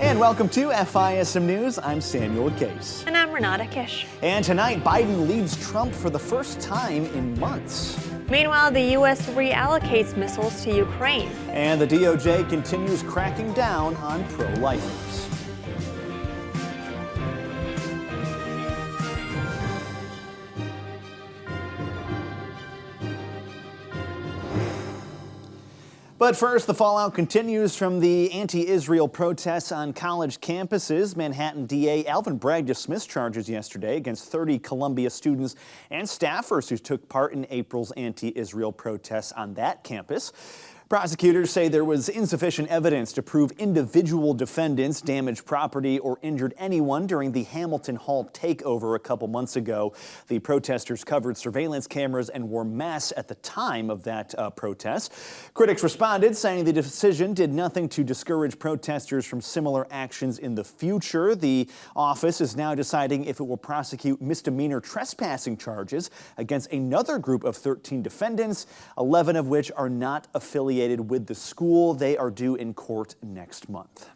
And welcome to FISM News. I'm Samuel Case. And I'm Renata Kiss. And tonight, Biden leads Trump for the first time in months. Meanwhile, the U.S. reallocates missiles to Ukraine. And the DOJ continues cracking down on pro-lifers. But first, the fallout continues from the anti-Israel protests on college campuses. Manhattan DA Alvin Bragg dismissed charges yesterday against 30 Columbia students and staffers who took part in April's anti-Israel protests on that campus. Prosecutors say there was insufficient evidence to prove individual defendants damaged property or injured anyone during the Hamilton Hall takeover a couple months ago. The protesters covered surveillance cameras and wore masks at the time of that protest. Critics responded, saying the decision did nothing to discourage protesters from similar actions in the future. The office is now deciding if it will prosecute misdemeanor trespassing charges against another group of 13 defendants, 11 of which are not affiliated with the school. They are due in court next month.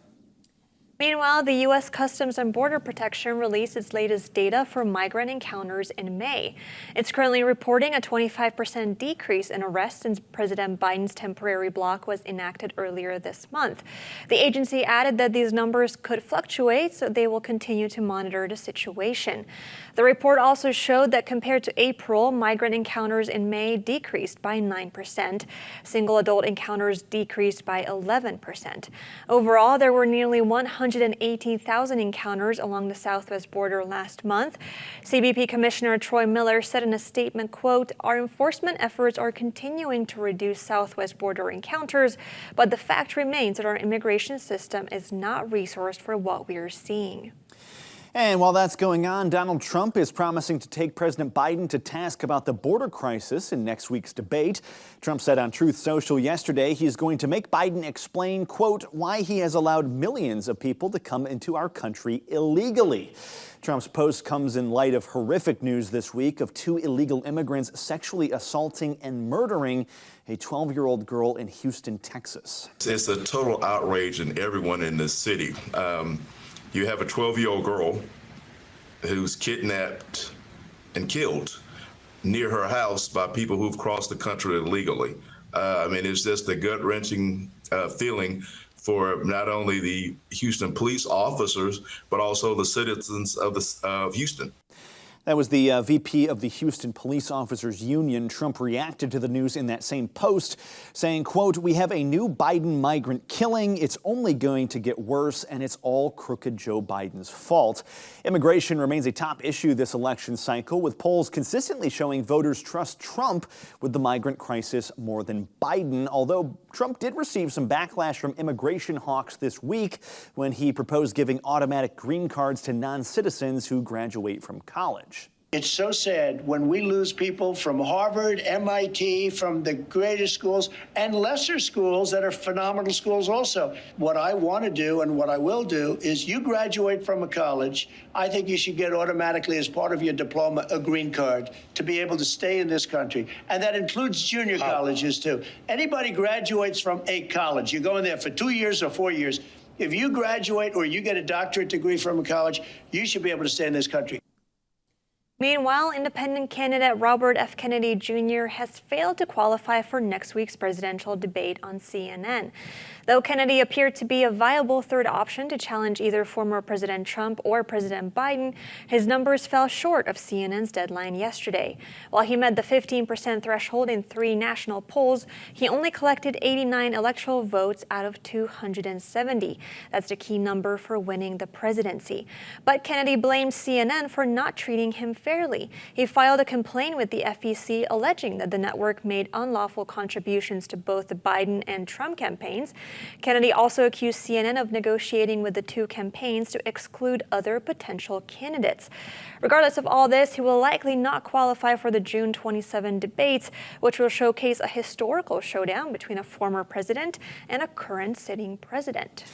Meanwhile, the U.S. Customs and Border Protection released its latest data for migrant encounters in May. It's currently reporting a 25% decrease in arrests since President Biden's temporary block was enacted earlier this month. The agency added that these numbers could fluctuate, so they will continue to monitor the situation. The report also showed that compared to April, migrant encounters in May decreased by 9%. Single adult encounters decreased by 11%. Overall, there were nearly 118,000 encounters along the southwest border last month. CBP Commissioner Troy Miller said in a statement, quote, "Our enforcement efforts are continuing to reduce southwest border encounters, but the fact remains that our immigration system is not resourced for what we are seeing." And while that's going on, Donald Trump is promising to take President Biden to task about the border crisis in next week's debate. Trump said on Truth Social yesterday he's going to make Biden explain, quote, why he has allowed millions of people to come into our country illegally. Trump's post comes in light of horrific news this week of 2 illegal immigrants sexually assaulting and murdering a 12-year-old girl in Houston, Texas. It's a total outrage in everyone in this city. You have a 12-year-old girl who's kidnapped and killed near her house by people who've crossed the country illegally. I mean, it's just a gut-wrenching feeling for not only the Houston police officers, but also the citizens of Houston. That was the VP of the Houston Police Officers Union. Trump reacted to the news in that same post, saying, quote, "We have a new Biden migrant killing. It's only going to get worse, and it's all crooked Joe Biden's fault." Immigration remains a top issue this election cycle, with polls consistently showing voters trust Trump with the migrant crisis more than Biden, although Trump did receive some backlash from immigration hawks this week when he proposed giving automatic green cards to non-citizens who graduate from college. It's so sad when we lose people from Harvard, MIT, from the greatest schools, and lesser schools that are phenomenal schools also. What I want to do and what I will do is you graduate from a college, I think you should get automatically as part of your diploma a green card to be able to stay in this country. And that includes junior colleges too. Anybody graduates from a college, you go in there for 2 years or 4 years. If you graduate or you get a doctorate degree from a college, you should be able to stay in this country. Meanwhile, independent candidate Robert F. Kennedy Jr. has failed to qualify for next week's presidential debate on CNN. Though Kennedy appeared to be a viable third option to challenge either former President Trump or President Biden, his numbers fell short of CNN's deadline yesterday. While he met the 15% threshold in 3 national polls, he only collected 89 electoral votes out of 270. That's the key number for winning the presidency. But Kennedy blamed CNN for not treating him fairly. He filed a complaint with the FEC alleging that the network made unlawful contributions to both the Biden and Trump campaigns. Kennedy also accused CNN of negotiating with the 2 campaigns to exclude other potential candidates. Regardless of all this, he will likely not qualify for the June 27 debates, which will showcase a historical showdown between a former president and a current sitting president.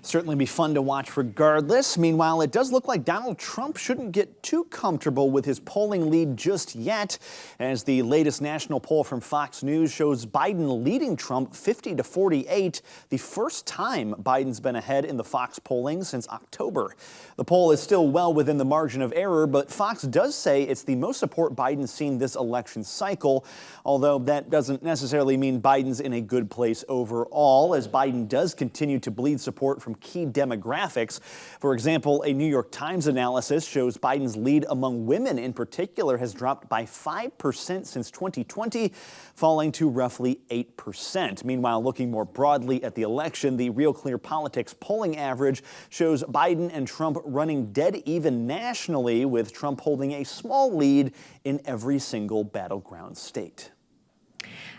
Certainly be fun to watch regardless. Meanwhile, it does look like Donald Trump shouldn't get too comfortable with his polling lead just yet, as the latest national poll from Fox News shows Biden leading Trump 50-48, the first time Biden's been ahead in the Fox polling since October. The poll is still well within the margin of error, but Fox does say it's the most support Biden's seen this election cycle, although that doesn't necessarily mean Biden's in a good place overall, as Biden does continue to bleed support from key demographics. For example, a New York Times analysis shows Biden's lead among women in particular has dropped by 5% since 2020, falling to roughly 8%. Meanwhile, looking more broadly at the election, the Real Clear Politics polling average shows Biden and Trump running dead even nationally, with Trump holding a small lead in every single battleground state.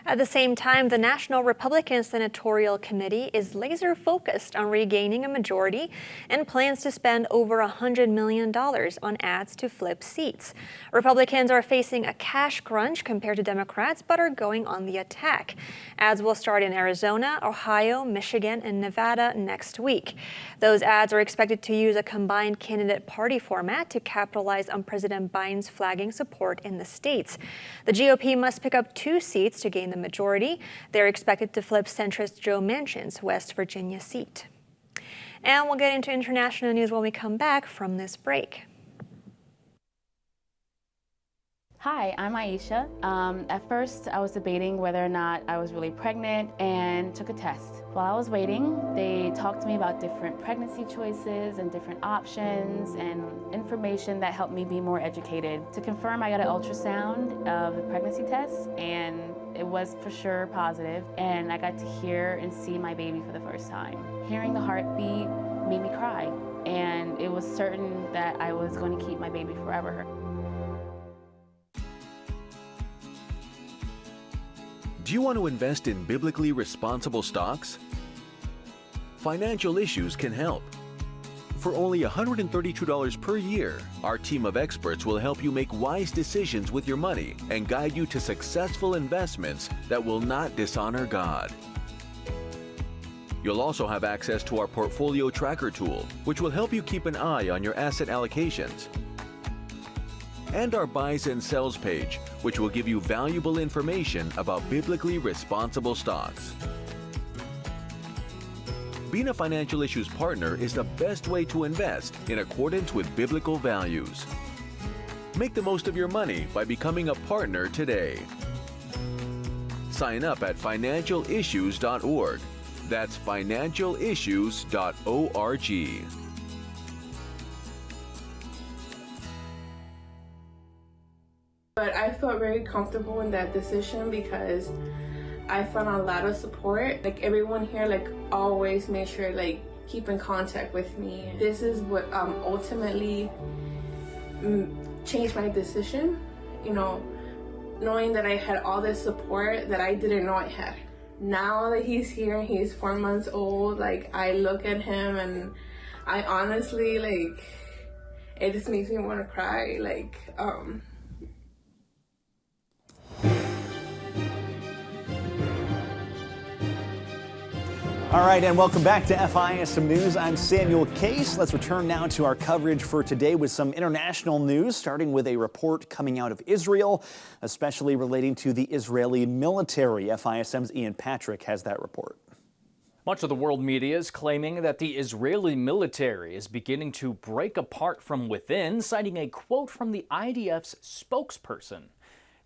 At the same time, the National Republican Senatorial Committee is laser focused on regaining a majority and plans to spend over $100 million on ads to flip seats. Republicans are facing a cash crunch compared to Democrats, but are going on the attack. Ads will start in Arizona, Ohio, Michigan, and Nevada next week. Those ads are expected to use a combined candidate party format to capitalize on President Biden's flagging support in the states. The GOP must pick up 2 seats to gain the majority. They're expected to flip centrist Joe Manchin's West Virginia seat. And we'll get into international news when we come back from this break. Hi, I'm Aisha. At first, I was debating whether or not I was really pregnant and took a test. While I was waiting, they talked to me about different pregnancy choices and different options and information that helped me be more educated. To confirm, I got an ultrasound of the pregnancy test, and it was for sure positive, and I got to hear and see my baby for the first time. Hearing the heartbeat made me cry, and it was certain that I was going to keep my baby forever. Do you want to invest in biblically responsible stocks? Financial Issues can help. For only $132 per year, our team of experts will help you make wise decisions with your money and guide you to successful investments that will not dishonor God. You'll also have access to our portfolio tracker tool, which will help you keep an eye on your asset allocations, and our buys and sells page, which will give you valuable information about biblically responsible stocks. Being a Financial Issues partner is the best way to invest in accordance with biblical values. Make the most of your money by becoming a partner today. Sign up at financialissues.org. That's financialissues.org. But I felt very comfortable in that decision because I found a lot of support. Like everyone here, like always made sure like keep in contact with me. This is what ultimately changed my decision. You know, knowing that I had all this support that I didn't know I had. Now that he's here, he's 4 months old. Like I look at him and I honestly like it just makes me want to cry. Like All right, and welcome back to FISM News. I'm Samuel Case. Let's return now to our coverage for today with some international news, starting with a report coming out of Israel, especially relating to the Israeli military. FISM's Ian Patrick has that report. Much of the world media is claiming that the Israeli military is beginning to break apart from within, citing a quote from the IDF's spokesperson.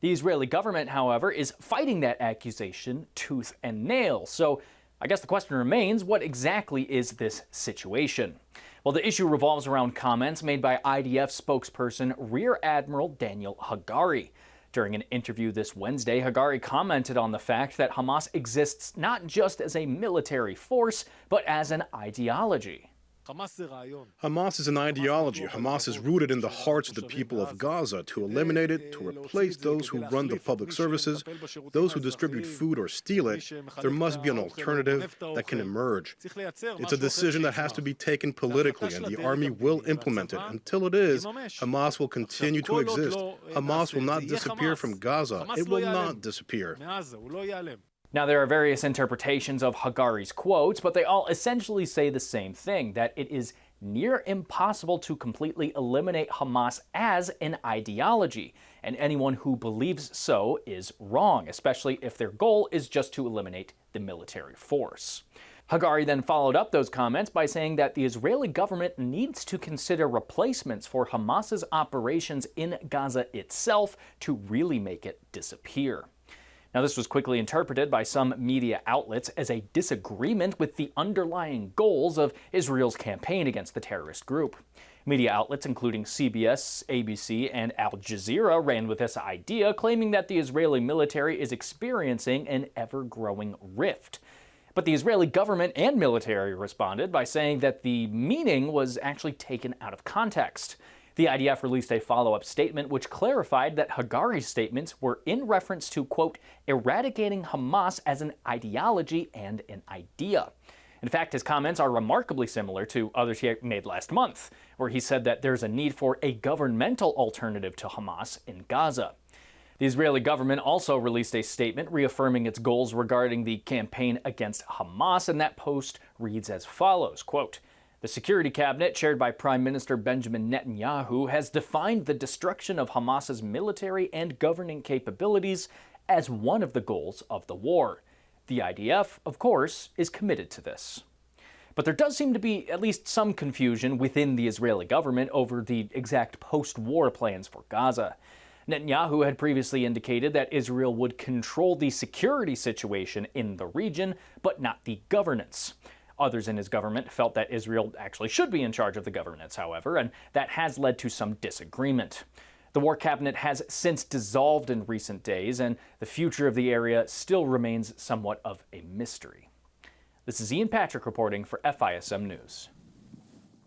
The Israeli government, however, is fighting that accusation tooth and nail. So I guess the question remains, what exactly is this situation? Well, the issue revolves around comments made by IDF spokesperson Rear Admiral Daniel Hagari. During an interview this Wednesday, Hagari commented on the fact that Hamas exists not just as a military force, but as an ideology. Hamas is an ideology. Hamas is rooted in the hearts of the people of Gaza. To eliminate it, to replace those who run the public services, those who distribute food or steal it, there must be an alternative that can emerge. It's a decision that has to be taken politically, and the army will implement it. Until it is, Hamas will continue to exist. Hamas will not disappear from Gaza. It will not disappear. Now, there are various interpretations of Hagari's quotes, but they all essentially say the same thing, that it is near impossible to completely eliminate Hamas as an ideology, and anyone who believes so is wrong, especially if their goal is just to eliminate the military force. Hagari then followed up those comments by saying that the Israeli government needs to consider replacements for Hamas's operations in Gaza itself to really make it disappear. Now, this was quickly interpreted by some media outlets as a disagreement with the underlying goals of Israel's campaign against the terrorist group. Media outlets including CBS, ABC, and Al Jazeera ran with this idea, claiming that the Israeli military is experiencing an ever-growing rift. But the Israeli government and military responded by saying that the meaning was actually taken out of context. The IDF released a follow-up statement which clarified that Hagari's statements were in reference to, quote, eradicating Hamas as an ideology and an idea. In fact, his comments are remarkably similar to others he made last month, where he said that there's a need for a governmental alternative to Hamas in Gaza. The Israeli government also released a statement reaffirming its goals regarding the campaign against Hamas, and that post reads as follows, quote, the Security Cabinet, chaired by Prime Minister Benjamin Netanyahu, has defined the destruction of Hamas's military and governing capabilities as one of the goals of the war. The IDF, of course, is committed to this. But there does seem to be at least some confusion within the Israeli government over the exact post-war plans for Gaza. Netanyahu had previously indicated that Israel would control the security situation in the region, but not the governance. Others in his government felt that Israel actually should be in charge of the governance, however, and that has led to some disagreement. The War Cabinet has since dissolved in recent days, and the future of the area still remains somewhat of a mystery. This is Ian Patrick reporting for FISM News.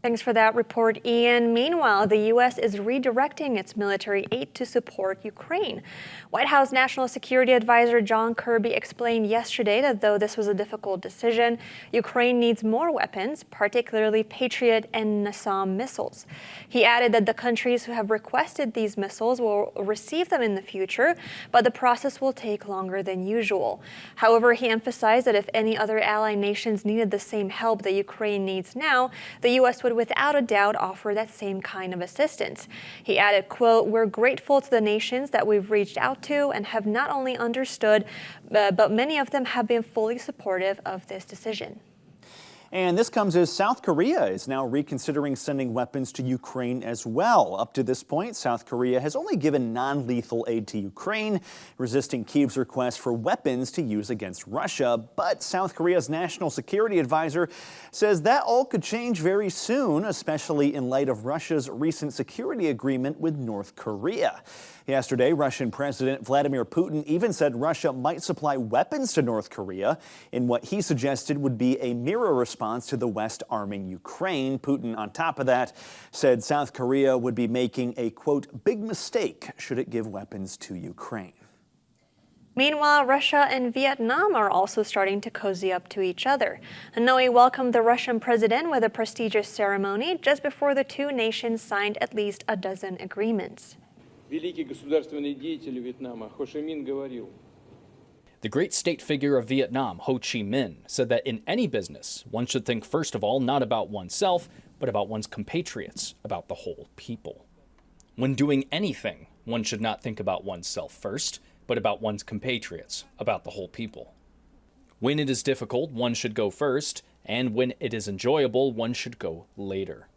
Thanks for that report, Ian. Meanwhile, the U.S. is redirecting its military aid to support Ukraine. White House National Security Advisor John Kirby explained yesterday that though this was a difficult decision, Ukraine needs more weapons, particularly Patriot and NASAM missiles. He added that the countries who have requested these missiles will receive them in the future, but the process will take longer than usual. However, he emphasized that if any other ally nations needed the same help that Ukraine needs now, the U.S. would without a doubt offer that same kind of assistance. He added, quote, we're grateful to the nations that we've reached out to and have not only understood, but many of them have been fully supportive of this decision. And this comes as South Korea is now reconsidering sending weapons to Ukraine as well. Up to this point, South Korea has only given non-lethal aid to Ukraine, resisting Kyiv's request for weapons to use against Russia. But South Korea's national security advisor says that all could change very soon, especially in light of Russia's recent security agreement with North Korea. Yesterday, Russian President Vladimir Putin even said Russia might supply weapons to North Korea in what he suggested would be a mirror response to the West arming Ukraine. Putin, on top of that, said South Korea would be making a, quote, big mistake should it give weapons to Ukraine. Meanwhile, Russia and Vietnam are also starting to cozy up to each other. Hanoi welcomed the Russian president with a prestigious ceremony just before the two nations signed at least a dozen agreements. Великий государственный деятель Вьетнама Хо Чи Minh говорил. The great state figure of Vietnam, Ho Chi Minh, said that in any business, one should think first of all not about oneself, but about one's compatriots, about the whole people. When doing anything, one should not think about oneself first, but about one's compatriots, about the whole people. When it is difficult, one should go first, and when it is enjoyable, one should go later.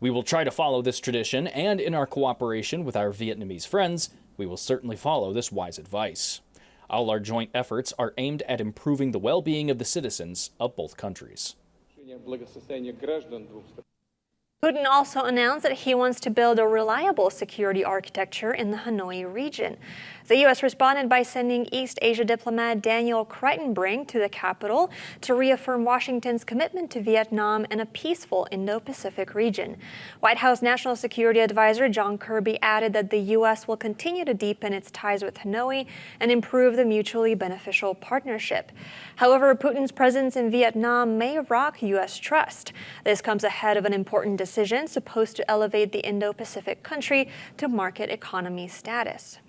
We will try to follow this tradition, and in our cooperation with our Vietnamese friends, we will certainly follow this wise advice. All our joint efforts are aimed at improving the well-being of the citizens of both countries. Putin also announced that he wants to build a reliable security architecture in the Hanoi region. The U.S. responded by sending East Asia diplomat Daniel Kritenbrink to the capital to reaffirm Washington's commitment to Vietnam and a peaceful Indo-Pacific region. White House National Security Advisor John Kirby added that the U.S. will continue to deepen its ties with Hanoi and improve the mutually beneficial partnership. However, Putin's presence in Vietnam may rock U.S. trust. This comes ahead of an important decision supposed to elevate the Indo-Pacific country to market economy status.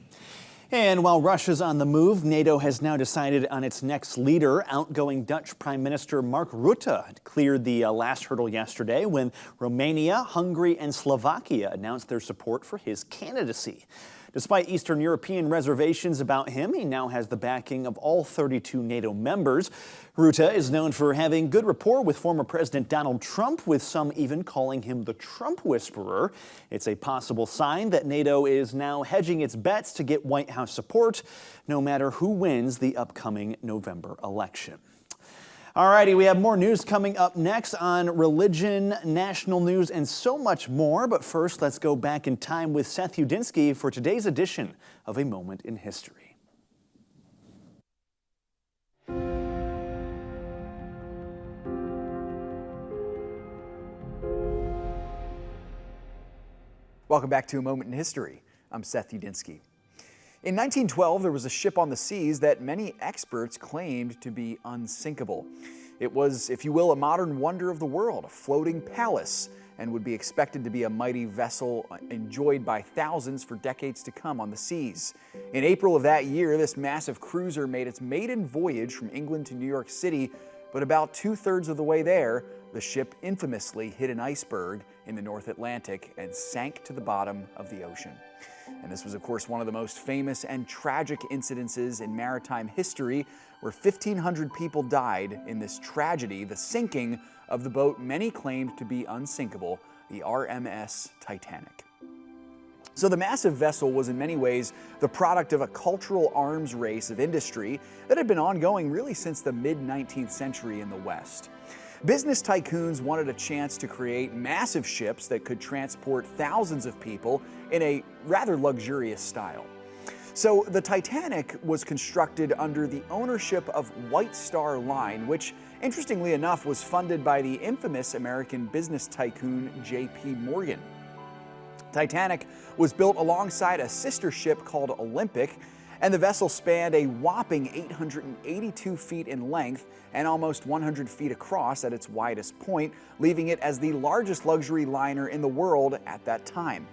And while Russia's on the move, NATO has now decided on its next leader. Outgoing Dutch Prime Minister Mark Rutte cleared the last hurdle yesterday when Romania, Hungary, and Slovakia announced their support for his candidacy. Despite Eastern European reservations about him, he now has the backing of all 32 NATO members. Rutte is known for having good rapport with former President Donald Trump, with some even calling him the Trump whisperer. It's a possible sign that NATO is now hedging its bets to get White House support, no matter who wins the upcoming November election. Alrighty, we have more news coming up next on religion, national news, and so much more. But first, let's go back in time with Seth Udinsky for today's edition of A Moment in History. Welcome back to A Moment in History. I'm Seth Udinsky. In 1912, there was a ship on the seas that many experts claimed to be unsinkable. It was, if you will, a modern wonder of the world, a floating palace, and would be expected to be a mighty vessel enjoyed by thousands for decades to come on the seas. In April of that year, this massive cruiser made its maiden voyage from England to New York City, but about 2/3 of the way there, the ship infamously hit an iceberg in the North Atlantic and sank to the bottom of the ocean. And this was, of course, one of the most famous and tragic incidences in maritime history, where 1,500 people died in this tragedy, the sinking of the boat many claimed to be unsinkable, the RMS Titanic. So the massive vessel was in many ways the product of a cultural arms race of industry that had been ongoing really since the mid-19th century in the West. Business tycoons wanted a chance to create massive ships that could transport thousands of people in a rather luxurious style. So the Titanic was constructed under the ownership of White Star Line, which, interestingly enough, was funded by the infamous American business tycoon J.P. Morgan. Titanic was built alongside a sister ship called Olympic, and the vessel spanned a whopping 882 feet in length and almost 100 feet across at its widest point, leaving it as the largest luxury liner in the world at that time.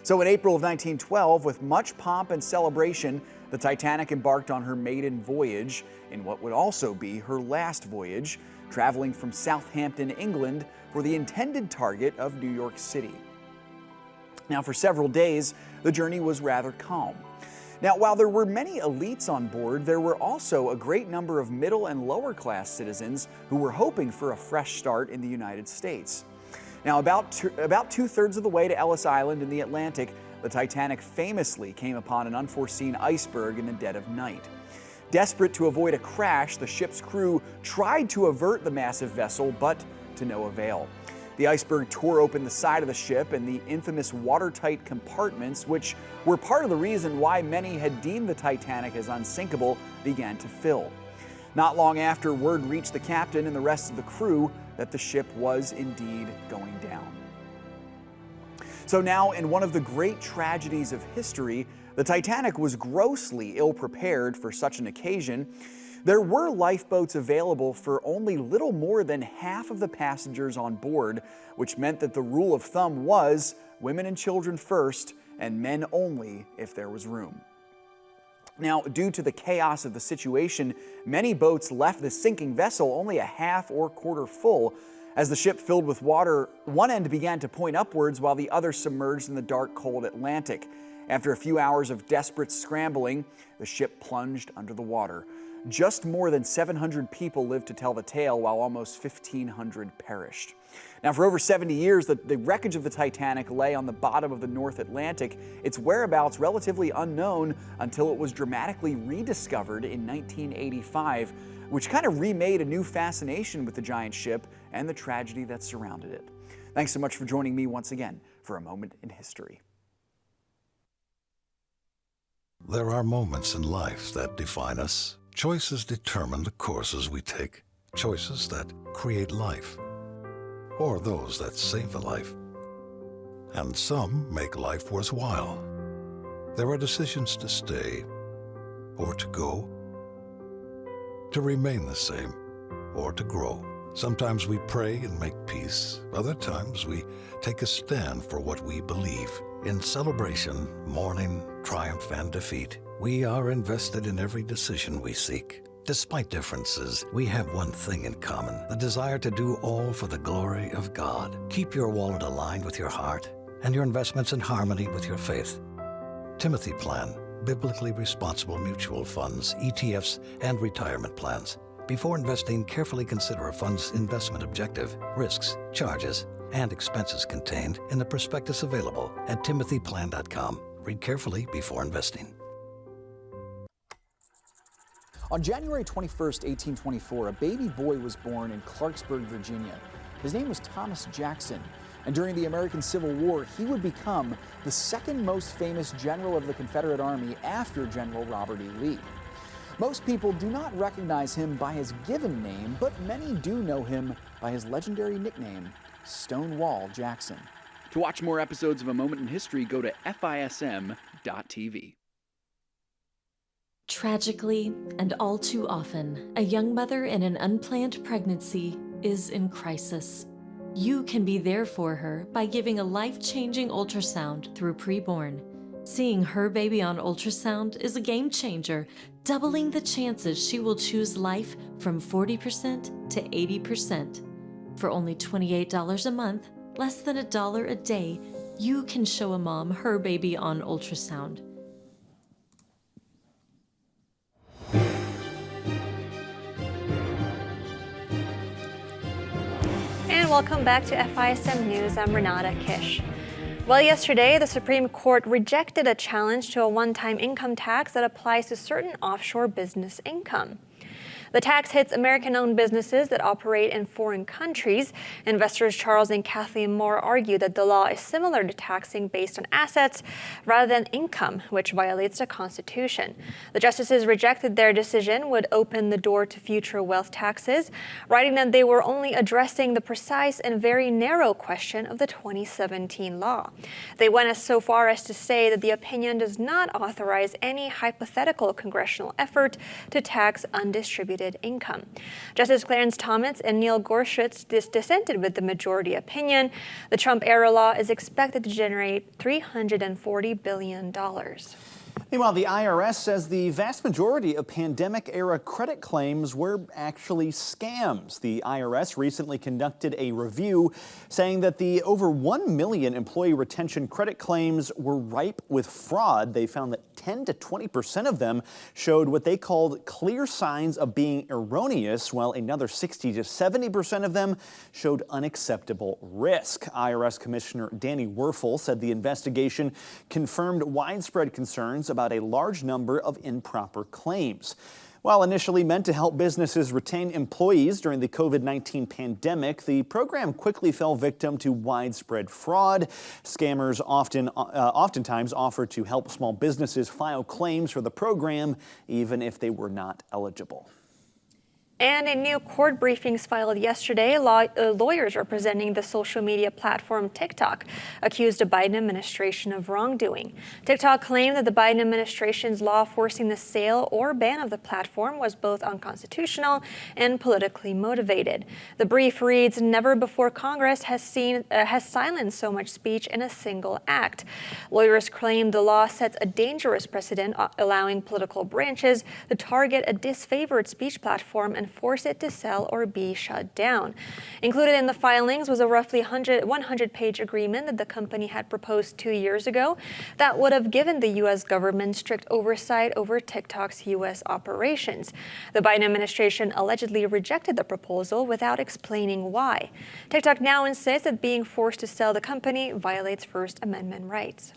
So in April of 1912, with much pomp and celebration, the Titanic embarked on her maiden voyage in what would also be her last voyage, traveling from Southampton, England, for the intended target of New York City. Now, for several days, the journey was rather calm. Now, while there were many elites on board, there were also a great number of middle and lower class citizens who were hoping for a fresh start in the United States. Now, about 2/3 of the way to Ellis Island in the Atlantic, the Titanic famously came upon an unforeseen iceberg in the dead of night. Desperate to avoid a crash, the ship's crew tried to avert the massive vessel, but to no avail. The iceberg tore open the side of the ship, and the infamous watertight compartments, which were part of the reason why many had deemed the Titanic as unsinkable, began to fill. Not long after, word reached the captain and the rest of the crew that the ship was indeed going down. So now, in one of the great tragedies of history, the Titanic was grossly ill-prepared for such an occasion. There were lifeboats available for only little more than half of the passengers on board, which meant that the rule of thumb was women and children first and men only if there was room. Now, due to the chaos of the situation, many boats left the sinking vessel only a half or quarter full. As the ship filled with water, one end began to point upwards while the other submerged in the dark, cold Atlantic. After a few hours of desperate scrambling, the ship plunged under the water. Just more than 700 people lived to tell the tale, while almost 1,500 perished. Now, for over 70 years, the wreckage of the Titanic lay on the bottom of the North Atlantic, its whereabouts relatively unknown until it was dramatically rediscovered in 1985, which kind of remade a new fascination with the giant ship and the tragedy that surrounded it. Thanks so much for joining me once again for A Moment in History. There are moments in life that define us. Choices determine the courses we take. Choices that create life, or those that save a life. And some make life worthwhile. There are decisions to stay or to go, to remain the same or to grow. Sometimes we pray and make peace. Other times we take a stand for what we believe. In celebration, mourning, triumph, and defeat, We are invested in every decision we seek. Despite differences, we have one thing in common, the desire to do all for the glory of God. Keep your wallet aligned with your heart and your investments in harmony with your faith. Timothy Plan, biblically responsible mutual funds, ETFs, and retirement plans. Before investing, carefully consider a fund's investment objective, risks, charges, and expenses contained in the prospectus available at timothyplan.com. Read carefully before investing. On January 21st, 1824, a baby boy was born in Clarksburg, Virginia. His name was Thomas Jackson, and during the American Civil War, he would become the second most famous general of the Confederate Army after General Robert E. Lee. Most people do not recognize him by his given name, but many do know him by his legendary nickname, Stonewall Jackson. To watch more episodes of A Moment in History, go to FISM.tv. Tragically, and all too often, a young mother in an unplanned pregnancy is in crisis. You can be there for her by giving a life-changing ultrasound through Preborn. Seeing her baby on ultrasound is a game changer, doubling the chances she will choose life from 40% to 80%. For only $28 a month, less than $1 a day, you can show a mom her baby on ultrasound. And welcome back to FISM News. I'm Renata Kiss. Well, yesterday, the Supreme Court rejected a challenge to a one-time income tax that applies to certain offshore business income. The tax hits American-owned businesses that operate in foreign countries. Investors Charles and Kathleen Moore argue that the law is similar to taxing based on assets rather than income, which violates the Constitution. The justices rejected their decision would open the door to future wealth taxes, writing that they were only addressing the precise and very narrow question of the 2017 law. They went so far as to say that the opinion does not authorize any hypothetical congressional effort to tax undistributed income. Justice Clarence Thomas and Neil Gorsuch dissented with the majority opinion. The Trump-era law is expected to generate $340 billion. Meanwhile, the IRS says the vast majority of pandemic-era credit claims were actually scams. The IRS recently conducted a review saying that the over 1 million employee retention credit claims were ripe with fraud. They found that 10 to 20% of them showed what they called clear signs of being erroneous, while another 60 to 70% of them showed unacceptable risk. IRS Commissioner Danny Werfel said the investigation confirmed widespread concerns about a large number of improper claims. While initially meant to help businesses retain employees during the COVID-19 pandemic, the program quickly fell victim to widespread fraud. Scammers oftentimes offered to help small businesses file claims for the program, even if they were not eligible. And in new court briefings filed yesterday, lawyers representing the social media platform TikTok accused the Biden administration of wrongdoing. TikTok claimed that the Biden administration's law forcing the sale or ban of the platform was both unconstitutional and politically motivated. The brief reads, "Never before Congress has silenced so much speech in a single act." Lawyers claim the law sets a dangerous precedent, allowing political branches to target a disfavored speech platform and force it to sell or be shut down. Included in the filings was a roughly 100-page agreement that the company had proposed 2 years ago that would have given the U.S. government strict oversight over TikTok's U.S. operations. The Biden administration allegedly rejected the proposal without explaining why. TikTok now insists that being forced to sell the company violates First Amendment rights.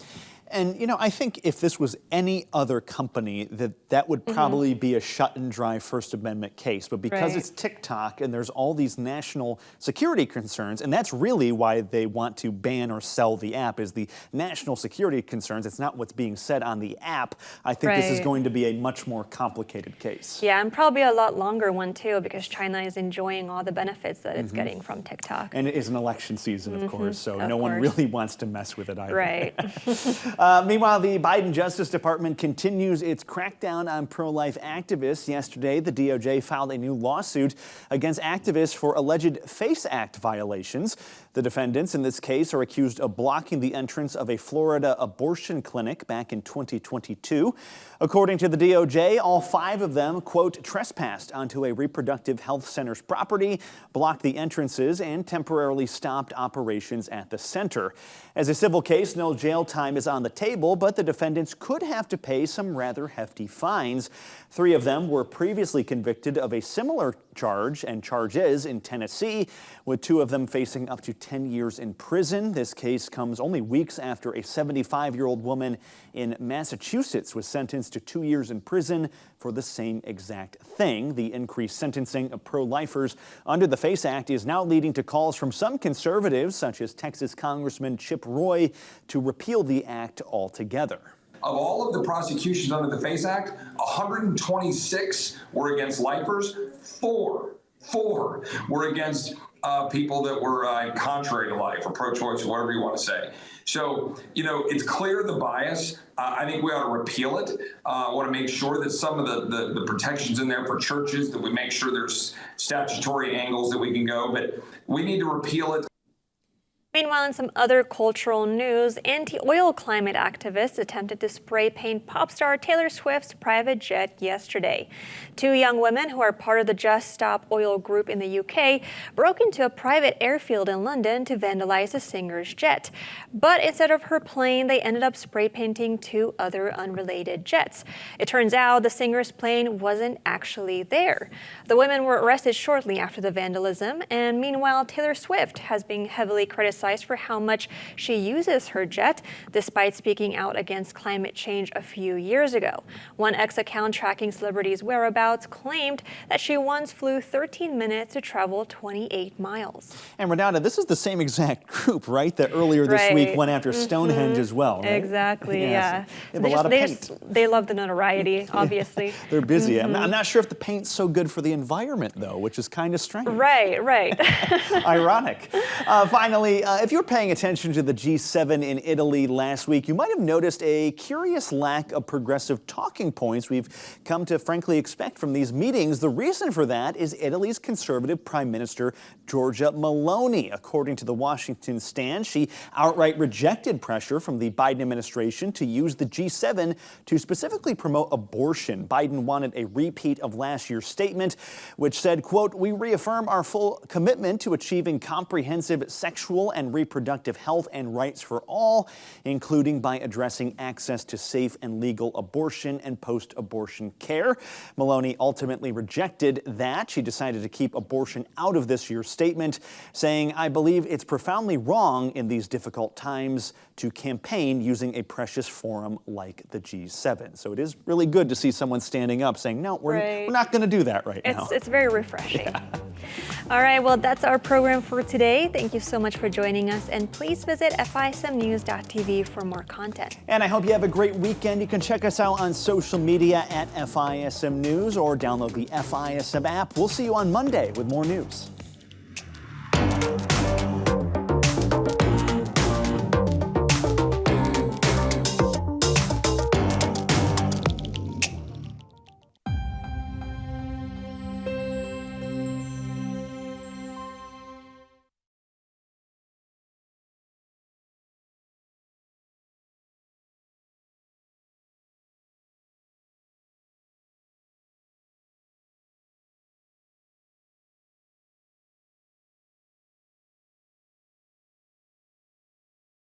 And, you know, I think if this was any other company, that would probably be a shut and dry First Amendment case. But because it's TikTok and there's all these national security concerns, and that's really why they want to ban or sell the app, is the national security concerns. It's not what's being said on the app. I think this is going to be a much more complicated case. Yeah, and probably a lot longer one, too, because China is enjoying all the benefits that it's getting from TikTok. And it is an election season, of course, so no one really wants to mess with it either. Right. Meanwhile, the Biden Justice Department continues its crackdown on pro-life activists. Yesterday, the DOJ filed a new lawsuit against activists for alleged FACE Act violations. The defendants in this case are accused of blocking the entrance of a Florida abortion clinic back in 2022. According to the DOJ, all 5 of them, quote, trespassed onto a reproductive health center's property, blocked the entrances, and temporarily stopped operations at the center. As a civil case, no jail time is on the table, but the defendants could have to pay some rather hefty fines. 3 of them were previously convicted of a similar charge and charges in Tennessee, with 2 of them facing up to 10 years in prison. This case comes only weeks after a 75-year-old woman in Massachusetts was sentenced to 2 years in prison for the same exact thing. The increased sentencing of pro-lifers under the FACE Act is now leading to calls from some conservatives, such as Texas Congressman Chip Roy, to repeal the act altogether. Of all of the prosecutions under the FACE Act, 126 were against lifers, 4 were against people that were contrary to life or pro-choice, or whatever you want to say. So, it's clear the bias. I think we ought to repeal it. I want to make sure that some of the protections in there for churches, that we make sure there's statutory angles that we can go, but we need to repeal it. Meanwhile, in some other cultural news, anti-oil climate activists attempted to spray paint pop star Taylor Swift's private jet yesterday. 2 young women who are part of the Just Stop Oil group in the UK broke into a private airfield in London to vandalize the singer's jet. But instead of her plane, they ended up spray painting 2 other unrelated jets. It turns out the singer's plane wasn't actually there. The women were arrested shortly after the vandalism, and meanwhile, Taylor Swift has been heavily criticized for how much she uses her jet, despite speaking out against climate change a few years ago. One ex-account tracking celebrities' whereabouts claimed that she once flew 13 minutes to travel 28 miles. And Renata, this is the same exact group, right, that earlier this week went after Stonehenge as well, right? Exactly, yeah. They have a lot of paint. They love the notoriety, obviously. They're busy. I'm not sure if the paint's so good for the environment, though, which is kind of strange. Right. Ironic. Finally, if you were paying attention to the G7 in Italy last week, you might have noticed a curious lack of progressive talking points we've come to frankly expect from these meetings. The reason for that is Italy's conservative Prime Minister Giorgia Meloni. According to the Washington Stand, she outright rejected pressure from the Biden administration to use the G7 to specifically promote abortion. Biden wanted a repeat of last year's statement, which said, quote, "We reaffirm our full commitment to achieving comprehensive sexual and reproductive health and rights for all, including by addressing access to safe and legal abortion and post-abortion care." Meloni ultimately rejected that. She decided to keep abortion out of this year's statement, saying, "I believe it's profoundly wrong in these difficult times to campaign using a precious forum like the G7." So it is really good to see someone standing up saying, no, we're not going to do that right now. It's very refreshing. All right, well, that's our program for today. Thank you so much for joining us, and please visit FISMnews.tv for more content. And I hope you have a great weekend. You can check us out on social media at FISM News or download the FISM app. We'll see you on Monday with more news.